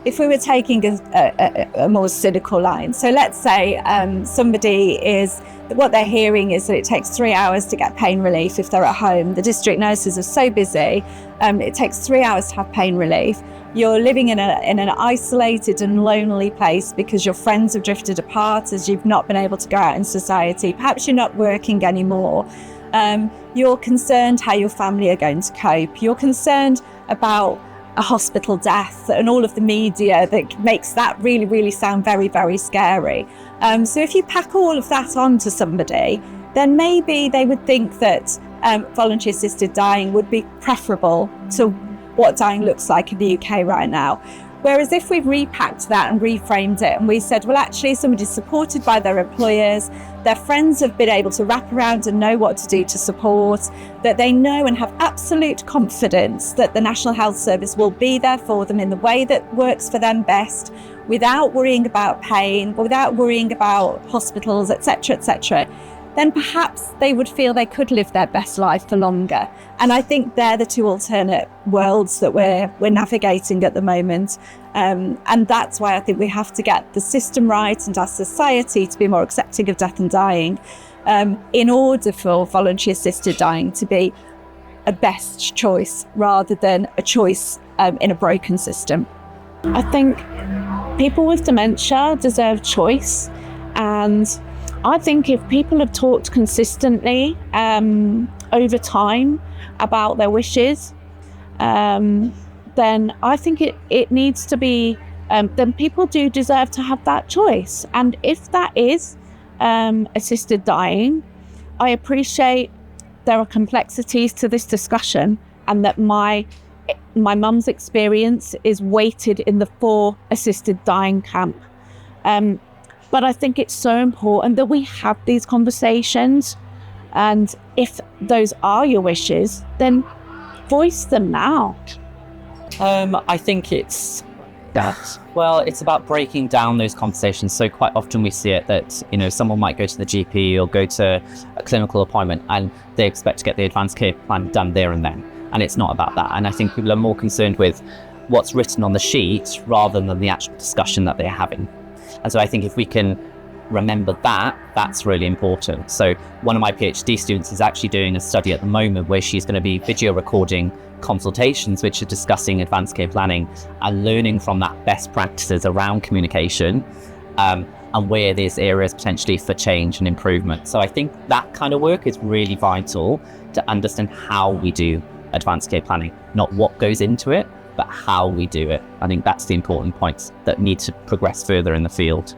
if we were taking a more cynical line, so let's say what they're hearing is that it takes 3 hours to get pain relief if they're at home. The district nurses are so busy, it takes 3 hours to have pain relief. You're living in an isolated and lonely place because your friends have drifted apart as you've not been able to go out in society. Perhaps you're not working anymore. You're concerned how your family are going to cope. You're concerned about a hospital death and all of the media that makes that really, really sound very, very scary. So if you pack all of that onto somebody, then maybe they would think that voluntary assisted dying would be preferable to what dying looks like in the UK right now. Whereas if we've repacked that and reframed it and we said, well, actually somebody's supported by their employers, their friends have been able to wrap around and know what to do to support, that they know and have absolute confidence that the National Health Service will be there for them in the way that works for them best, without worrying about pain, without worrying about hospitals, etc., then perhaps they would feel they could live their best life for longer. And I think they're the two alternate worlds that we're navigating at the moment. And that's why I think we have to get the system right and our society to be more accepting of death and dying in order for voluntary assisted dying to be a best choice rather than a choice in a broken system. I think people with dementia deserve choice, and I think if people have talked consistently over time about their wishes, then I think it needs to be, then people do deserve to have that choice. And if that is assisted dying, I appreciate there are complexities to this discussion, and that my mum's experience is weighted in the for assisted dying camp. But I think it's so important that we have these conversations. And if those are your wishes, then voice them now. I think it's about breaking down those conversations. So quite often we see it that, someone might go to the GP or go to a clinical appointment and they expect to get the advanced care plan done there and then. And it's not about that. And I think people are more concerned with what's written on the sheet rather than the actual discussion that they're having. And so I think if we can remember that, that's really important. So one of my PhD students is actually doing a study at the moment where she's going to be video recording consultations which are discussing advanced care planning and learning from that best practices around communication and where there's areas potentially for change and improvement. So I think that kind of work is really vital to understand how we do advanced care planning, not what goes into it, but how we do it. I think that's the important points that need to progress further in the field.